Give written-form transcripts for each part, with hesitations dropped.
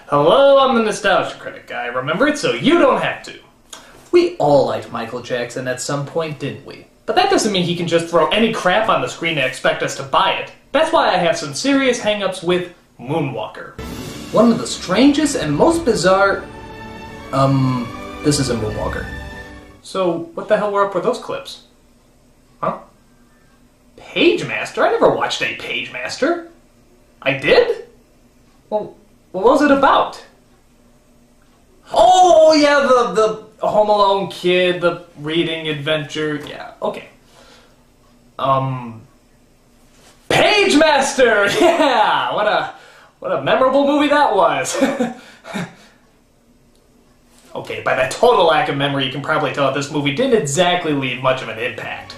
Hello, I'm the Nostalgia Critic. I remember it so you don't have to. We all liked Michael Jackson at some point, didn't we? But that doesn't mean he can just throw any crap on the screen and expect us to buy it. That's why I have some serious hang-ups with Moonwalker. One of the strangest and most bizarre... this is a Moonwalker. So, what the hell were up with those clips? Huh? Pagemaster? I never watched a Pagemaster. I did? Well, what was it about? Oh, yeah, the Home Alone kid, the reading adventure. Yeah, okay. Pagemaster! Yeah! What a memorable movie that was. Okay, by that total lack of memory, you can probably tell that this movie didn't exactly leave much of an impact.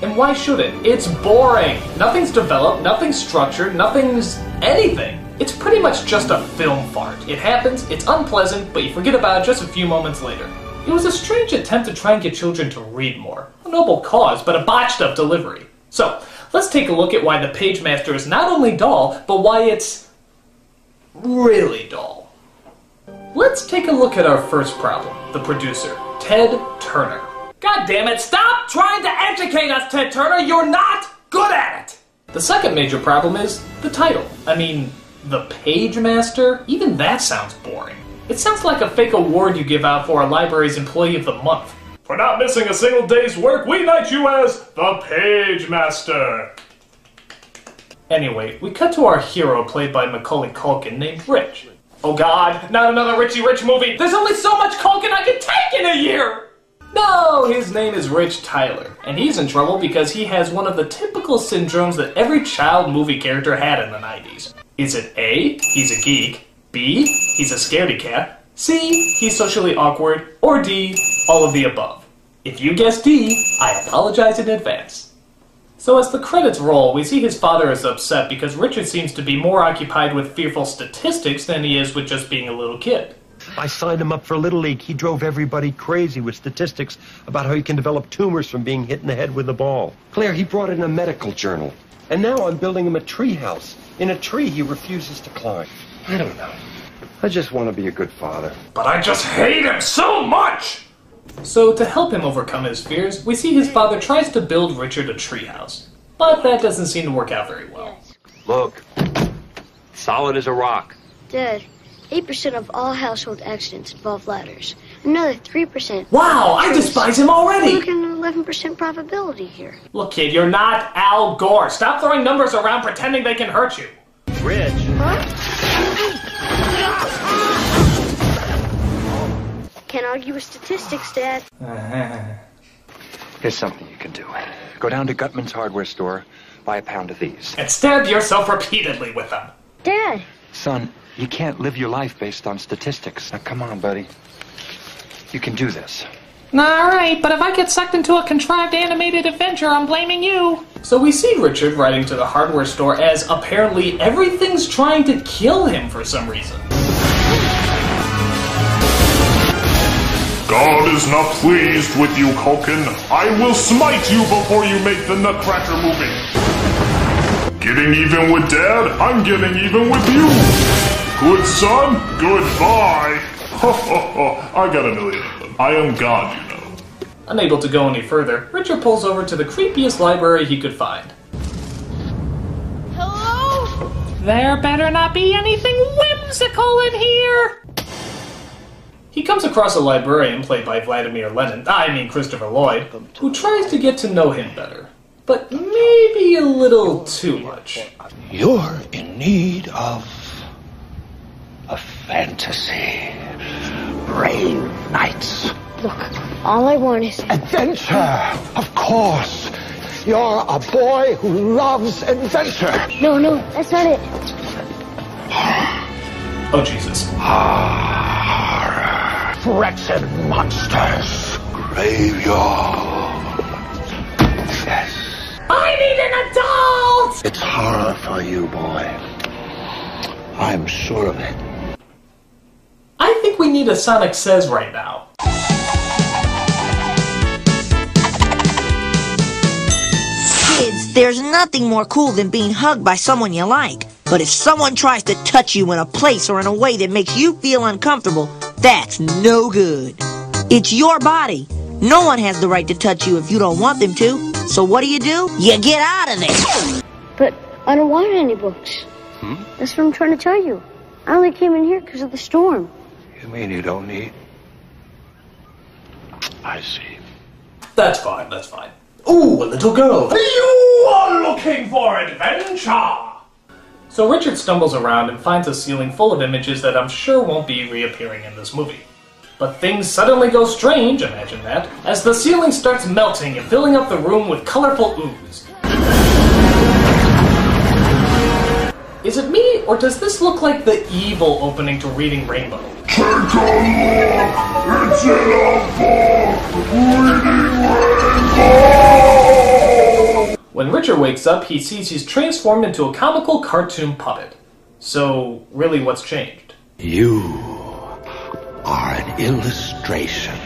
And why should it? It's boring! Nothing's developed, nothing's structured, nothing's anything. It's pretty much just a film fart. It happens, it's unpleasant, but you forget about it just a few moments later. It was a strange attempt to try and get children to read more. A noble cause, but a botched up delivery. So, let's take a look at why the Pagemaster is not only dull, but why it's really dull. Let's take a look at our first problem, the producer, Ted Turner. God damn it, stop trying to educate us, Ted Turner! You're not good at it! The second major problem is the title. I mean, the Pagemaster? Even that sounds boring. It sounds like a fake award you give out for a library's Employee of the Month. For not missing a single day's work, we knight you as the Pagemaster! Anyway, we cut to our hero played by Macaulay Culkin named Rich. Oh god, not another Richie Rich movie! There's only so much Culkin I can take in a year! No, his name is Rich Tyler, and he's in trouble because he has one of the typical syndromes that every child movie character had in the 90s. Is it A, he's a geek, B, he's a scaredy cat, C, he's socially awkward, or D, all of the above? If you guessed D, I apologize in advance. So as the credits roll, we see his father is upset because Richard seems to be more occupied with fearful statistics than he is with just being a little kid. I signed him up for Little League. He drove everybody crazy with statistics about how you can develop tumors from being hit in the head with a ball. Claire, he brought in a medical journal. And now I'm building him a tree house. In a tree he refuses to climb. I don't know. I just want to be a good father. But I just hate him so much! So to help him overcome his fears, we see his father tries to build Richard a treehouse. But that doesn't seem to work out very well. Look. Solid as a rock. Dad, 8% of all household accidents involve ladders. Another 3%. Wow, I despise him already! Look at an 11% probability here. Look, kid, you're not Al Gore. Stop throwing numbers around pretending they can hurt you. Rich. Huh? Can't argue with statistics, Dad. Here's something you can do. Go down to Gutman's hardware store, buy a pound of these. And stab yourself repeatedly with them. Dad! Son, you can't live your life based on statistics. Now, come on, buddy. You can do this. Alright, but if I get sucked into a contrived animated adventure, I'm blaming you. So we see Richard riding to the hardware store as apparently everything's trying to kill him for some reason. God is not pleased with you, Culkin. I will smite you before you make the Nutcracker movie. Getting even with Dad? I'm getting even with you. Good son, goodbye. Ho ho ho, I got a million of them. I am God, you know. Unable to go any further, Richard pulls over to the creepiest library he could find. Hello? There better not be anything whimsical in here! He comes across a librarian played by Christopher Lloyd, who tries to get to know him better. But maybe a little too much. You're in need of a fantasy. Rain nights. Look, all I want is... Adventure, of course. You're a boy who loves adventure. No, that's not it. Oh, Jesus. Wretched monsters. Graveyard. Yes. I need an adult! It's horror for you, boy. I'm sure of it. I think we need a Sonic Says right now. Kids, there's nothing more cool than being hugged by someone you like. But if someone tries to touch you in a place or in a way that makes you feel uncomfortable, that's no good. It's your body. No one has the right to touch you if you don't want them to. So what do? You get out of there. But I don't want any books. That's what I'm trying to tell you. I only came in here because of the storm. You mean you don't need? I see. That's fine, that's fine. Ooh, a little girl. You are looking for adventure! So Richard stumbles around and finds a ceiling full of images that I'm sure won't be reappearing in this movie. But things suddenly go strange, imagine that, as the ceiling starts melting and filling up the room with colorful ooze. Is it me, or does this look like the evil opening to Reading Rainbow? Take a look! It's in a book! Reading Rainbow! When Richard wakes up, he sees he's transformed into a comical cartoon puppet. So, really, what's changed? You are an illustration.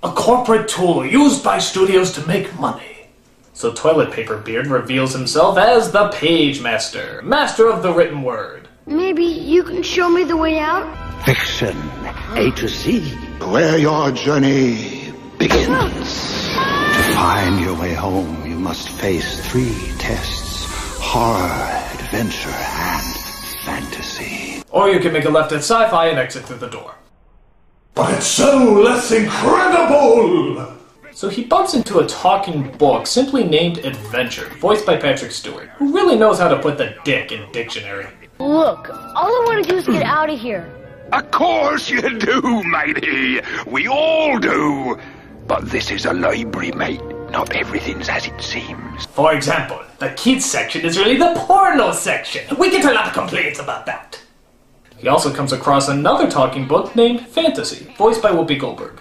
A corporate tool used by studios to make money. So Toilet Paper Beard reveals himself as the Pagemaster, master of the written word. Maybe you can show me the way out? Fiction, A to Z, where your journey begins. To find your way home, you must face 3 tests: horror, adventure, and fantasy. Or you can make a left at sci-fi and exit through the door. But it's so less incredible! So he bumps into a talking book simply named Adventure, voiced by Patrick Stewart, who really knows how to put the dick in dictionary. Look, all I want to do is get out of here. Of course you do, matey. We all do. But this is a library, mate. Not everything's as it seems. For example, the kids section is really the porno section. We get a lot of complaints about that. He also comes across another talking book named Fantasy, voiced by Whoopi Goldberg.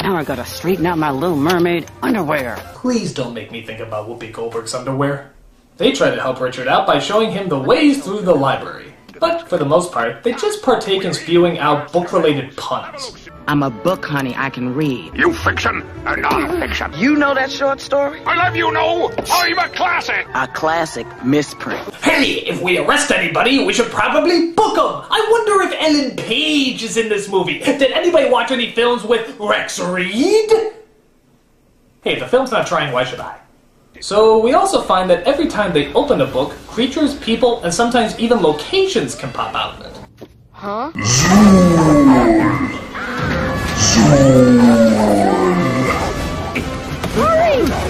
Now I gotta straighten out my Little Mermaid underwear. Please don't make me think about Whoopi Goldberg's underwear. They try to help Richard out by showing him the ways through the library. But for the most part, they just partake in spewing out book-related puns. I'm a book, honey. I can read. You fiction and non-fiction. You know that short story? I love you know. I'm a classic. A classic misprint. Hey, if we arrest anybody, we should probably book them. I wonder if Ellen Page is in this movie. Did anybody watch any films with Rex Reed? Hey, if the film's not trying, why should I? So we also find that every time they open a book, creatures, people, and sometimes even locations can pop out of it. Huh?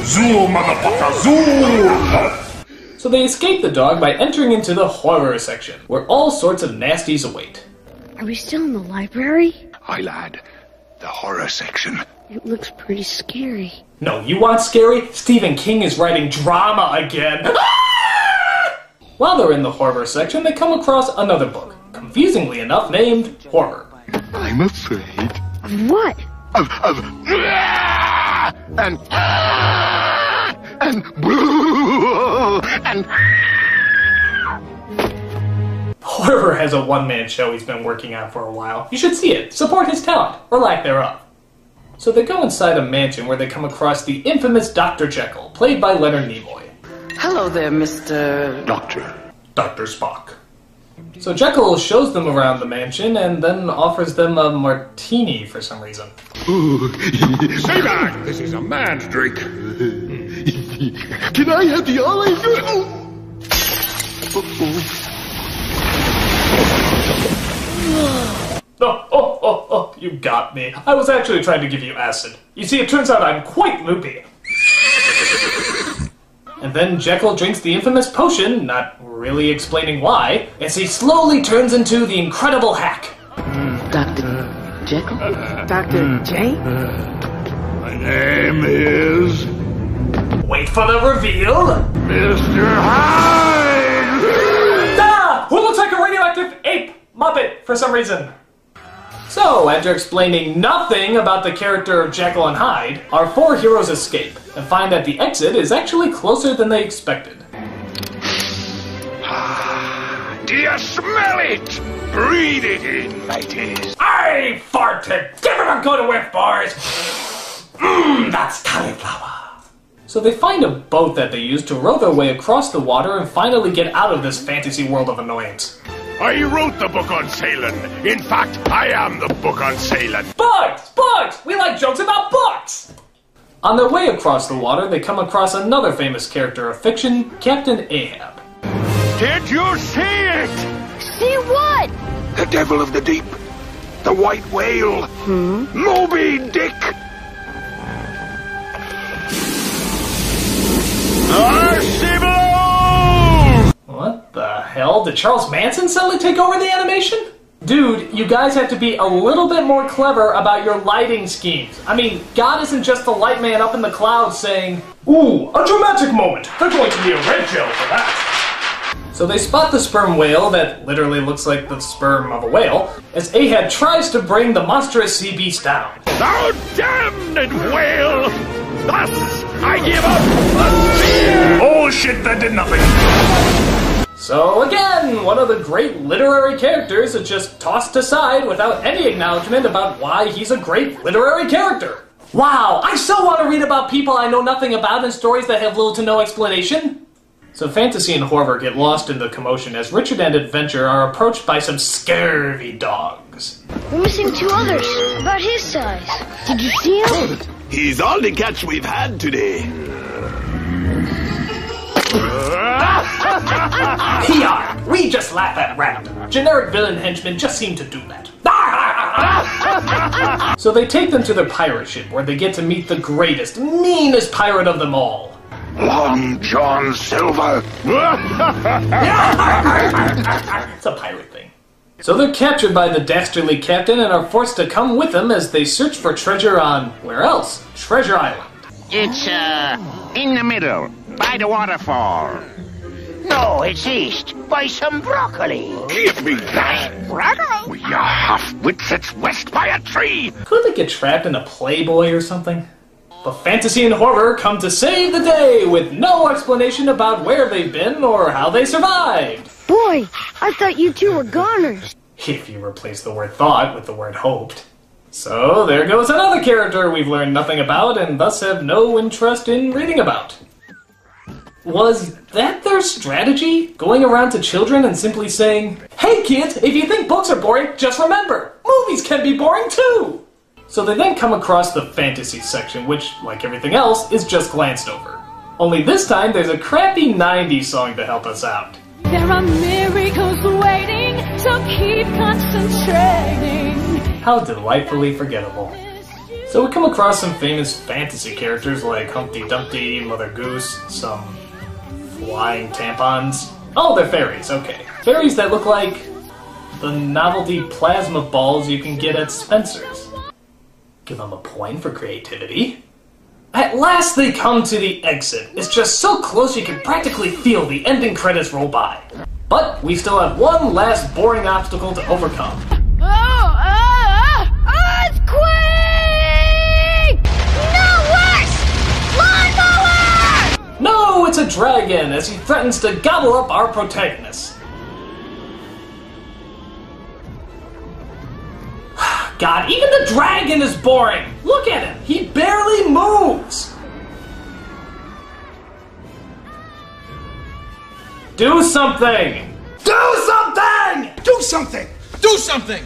Zoom, motherfucker, zoom! So they escape the dog by entering into the horror section, where all sorts of nasties await. Are we still in the library? Aye, lad. The horror section. It looks pretty scary. No, you want scary? Stephen King is writing drama again. While they're in the horror section, they come across another book, confusingly enough named Horror. I'm afraid. What? And Horror has a one-man show he's been working on for a while. You should see it. Support his talent, or lack thereof. So they go inside a mansion where they come across the infamous Dr. Jekyll, played by Leonard Nimoy. Hello there, Mr. Doctor. Dr. Spock. So Jekyll shows them around the mansion and then offers them a martini for some reason. Stay back! This is a man's drink. Can I have the olive? Oh, you got me. I was actually trying to give you acid. You see, it turns out I'm quite loopy. And then Jekyll drinks the infamous potion, not really explaining why, as he slowly turns into the Incredible Hack. Dr. Jekyll? Dr. J? My name is Wait for the reveal! Mr. Hyde! Ah! Who looks like a radioactive ape Muppet for some reason? So, after explaining nothing about the character of Jekyll and Hyde, our 4 heroes escape, and find that the exit is actually closer than they expected. Do you smell it? Breathe it in, mateys. I farted! Give it a good whiff, boys! Mmm, that's cauliflower! So So they find a boat that they use to row their way across the water and finally get out of this fantasy world of annoyance. I wrote the book on sailing. In fact, I am the book on sailing. Books! Books! We like jokes about books! On their way across the water, they come across another famous character of fiction, Captain Ahab. Did you see it? See what? The devil of the deep. The white whale. Moby Dick. What the hell? Did Charles Manson suddenly take over the animation? Dude, you guys have to be a little bit more clever about your lighting schemes. I mean, God isn't just the light man up in the clouds saying, "Ooh, a dramatic moment. They're going to need a red gel for that." So they spot the sperm whale that literally looks like the sperm of a whale as Ahab tries to bring the monstrous sea beast down. Thou damned whale! Thus, I give up the spear! Oh shit, that did nothing. So again, one of the great literary characters is just tossed aside without any acknowledgement about why he's a great literary character. Wow, I so want to read about people I know nothing about and stories that have little to no explanation. So Fantasy and horror get lost in the commotion as Richard and Adventure are approached by some scurvy dogs. We're missing two others, about his size. Did you see him? He's all the catch we've had today. PR! We just laugh at random. Generic villain henchmen just seem to do that. So they take them to their pirate ship where they get to meet the greatest, meanest pirate of them all. Long John Silver. It's a pirate thing. So they're captured by the dastardly captain and are forced to come with him as they search for treasure on, where else? Treasure Island. It's, in the middle, by the waterfall. No, it's east, by some broccoli. Give me that. Broccoli? We are half-wit sits west by a tree. Could they get trapped in a Playboy or something? But Fantasy and horror come to save the day with no explanation about where they've been or how they survived. Boy, I thought you two were goners. If you replace the word thought with the word hoped. So there goes another character we've learned nothing about and thus have no interest in reading about. Was that their strategy? Going around to children and simply saying, "Hey kids, if you think books are boring, just remember, movies can be boring too!" So they then come across the fantasy section, which, like everything else, is just glanced over. Only this time there's a crappy 90s song to help us out. There are miracles waiting, so keep concentrating. How delightfully forgettable. So we come across some famous fantasy characters like Humpty Dumpty, Mother Goose, some flying tampons. Oh, they're fairies, okay. Fairies that look like the novelty plasma balls you can get at Spencer's. Give them a point for creativity. At last they come to the exit. It's just so close you can practically feel the ending credits roll by. But we still have one last boring obstacle to overcome. Earthquake! No, worse! Lawnmower! No, it's a dragon as he threatens to gobble up our protagonist. God, even the dragon is boring! Look at him! He barely moves! Do something! Do something! Do something! Do something!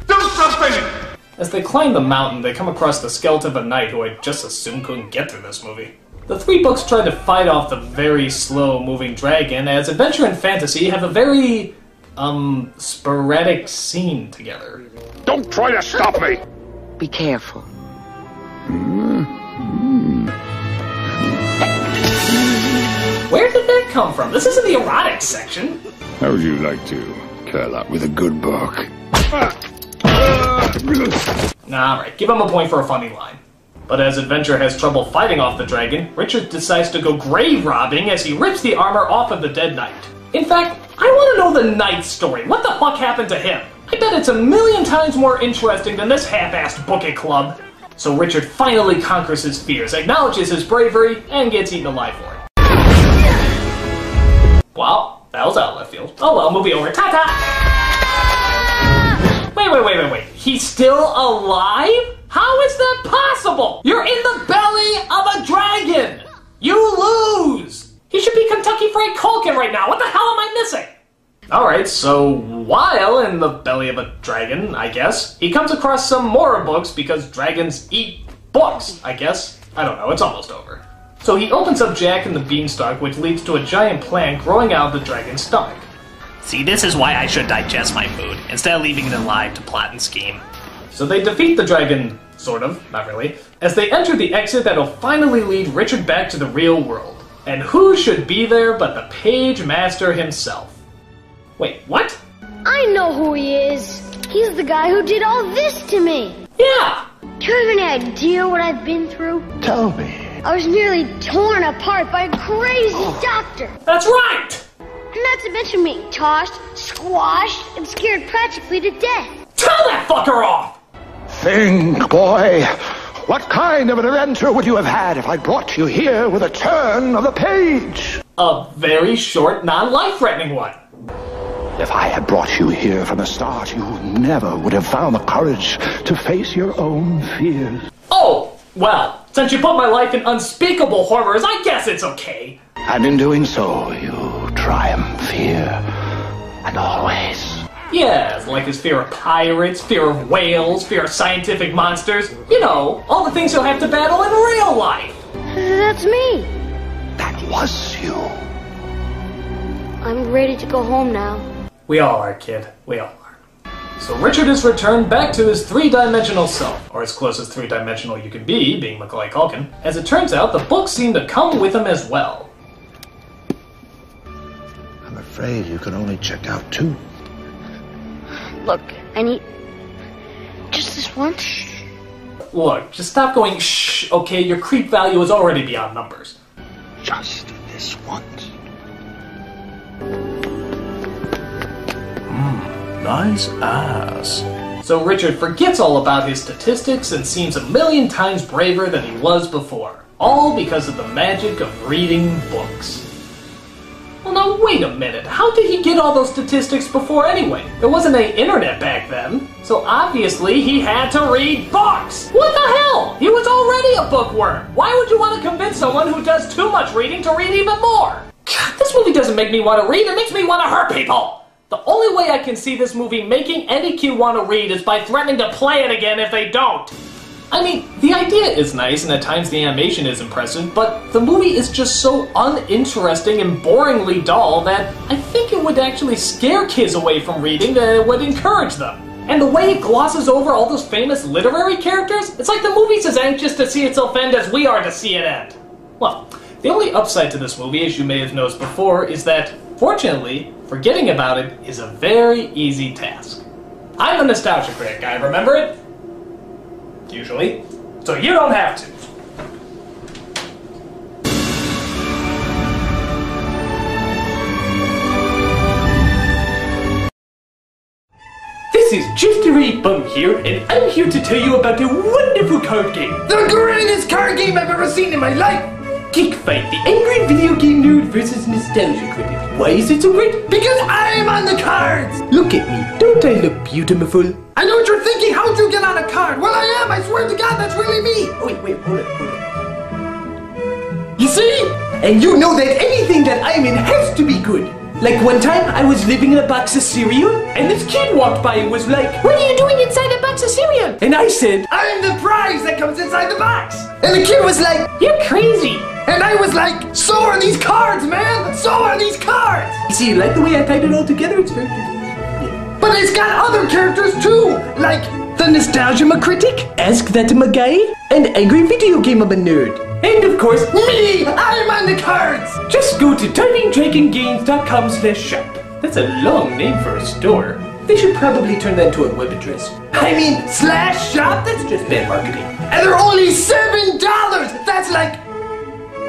Do something! As they climb the mountain, they come across the skeleton of a knight who I just assumed couldn't get through this movie. The three books try to fight off the very slow-moving dragon, as Adventure and Fantasy have a very, sporadic scene together. Don't try to stop me! Be careful. Where did that come from? This isn't the erotic section. How would you like to curl up with a good book? Alright, give him a point for a funny line. But as Adventure has trouble fighting off the dragon, Richard decides to go grave robbing as he rips the armor off of the dead knight. In fact, I want to know the knight's story. What the fuck happened to him? I bet it's 1,000,000 times more interesting than this half-assed bookie club. So Richard finally conquers his fears, acknowledges his bravery, and gets eaten alive for it. Wow, that was out of left field. Oh well, movie over. Ta-ta! Wait. He's still alive? How is that possible? You're in the belly of a dragon! You lose! He should be Kentucky Fried Culkin right now. What the hell am I missing? Alright, so while in the belly of a dragon, I guess, he comes across some more books because dragons eat books, I guess. I don't know, it's almost over. So he opens up Jack and the Beanstalk, which leads to a giant plant growing out of the dragon's stomach. See, this is why I should digest my food, instead of leaving it alive to plot and scheme. So they defeat the dragon, sort of, not really, as they enter the exit that'll finally lead Richard back to the real world. And who should be there but the Pagemaster himself? Wait, what? I know who he is. He's the guy who did all this to me. Yeah! Do you have any idea what I've been through? Tell me. I was nearly torn apart by a crazy doctor. That's right! And not to mention being tossed, squashed, and scared practically to death. Tell that fucker off! Think, boy. What kind of an adventure would you have had if I brought you here with a turn of the page? A very short, non-life-threatening one. If I had brought you here from the start, you never would have found the courage to face your own fears. Oh, well, since you put my life in unspeakable horrors, I guess it's okay. And in doing so, you triumph here and always. Yes, like his fear of pirates, fear of whales, fear of scientific monsters. You know, all the things you'll have to battle in real life. That's me. That was you. I'm ready to go home now. We all are, kid. We all are. So Richard is returned back to his three-dimensional self, or as close as three-dimensional you can be, being Macaulay Culkin. As it turns out, the books seem to come with him as well. I'm afraid you can only check out 2. Look, I need just this once. Look, just stop going shh, okay? Your creep value is already beyond numbers. Just this once. Nice ass. So Richard forgets all about his statistics and seems a million times braver than he was before. All because of the magic of reading books. Well, now wait a minute. How did he get all those statistics before anyway? There wasn't any internet back then. So obviously he had to read books. What the hell? He was already a bookworm. Why would you want to convince someone who does too much reading to read even more? God, this movie doesn't make me want to read. It makes me want to hurt people. The only way I can see this movie making any kid want to read is by threatening to play it again if they don't. I mean, the idea is nice and at times the animation is impressive, but the movie is just so uninteresting and boringly dull that I think it would actually scare kids away from reading than it would encourage them. And the way it glosses over all those famous literary characters, it's like the movie's as anxious to see itself end as we are to see it end. Well, the only upside to this movie, as you may have noticed before, is that, fortunately, forgetting about it is a very easy task. I'm a Nostalgia Critic, I remember it? Usually. So you don't have to. This is Just a Ray Bum here, and I'm here to tell you about a wonderful card game. The greatest card game I've ever seen in my life! Geek Fight, the angry video game nerd versus Nostalgia Critic. Why is it so great? Because I'm on the cards! Look at me, don't I look beautiful? I know what you're thinking, how'd you get on a card? Well, I am, I swear to God, that's really me! Oh, wait, hold it. You see? And you know that anything that I'm in has to be good. Like one time, I was living in a box of cereal, and this kid walked by and was like, "What are you doing inside a box of cereal?" And I said, "I'm the prize that comes inside the box!" And the kid was like, "You're crazy!" And I was like, "So are these cards, man! So are these cards!" You see, you like the way I tied it all together? It's very good. Yeah. But it's got other characters too! Like, the Nostalgia Critic, Ask That My Guy, and Angry Video Game I'm a Nerd. And of course, me! I'm on the cards! Just go to divingdragongames.com/shop. That's a long name for a store. They should probably turn that into a web address. I mean, /shop? That's just bad marketing. And they're only $7! That's like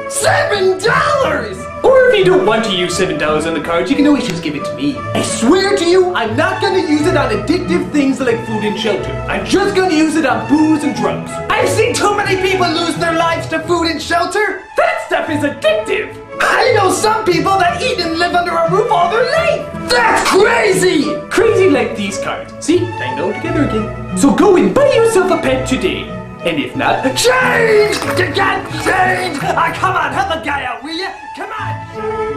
$7! Or if you don't want to use $7 on the cards, you can always just give it to me. I swear to you, I'm not gonna use it on addictive things like food and shelter. I'm just gonna use it on booze and drugs. I've seen too many people lose their lives to food and shelter. That stuff is addictive. I know some people that eat and live under a roof all their life. That's crazy! Crazy like these cards. See, I know together again. So go and buy yourself a pet today. And if not, change! You can't change! Ah, come on, help a guy out, will you? Come on!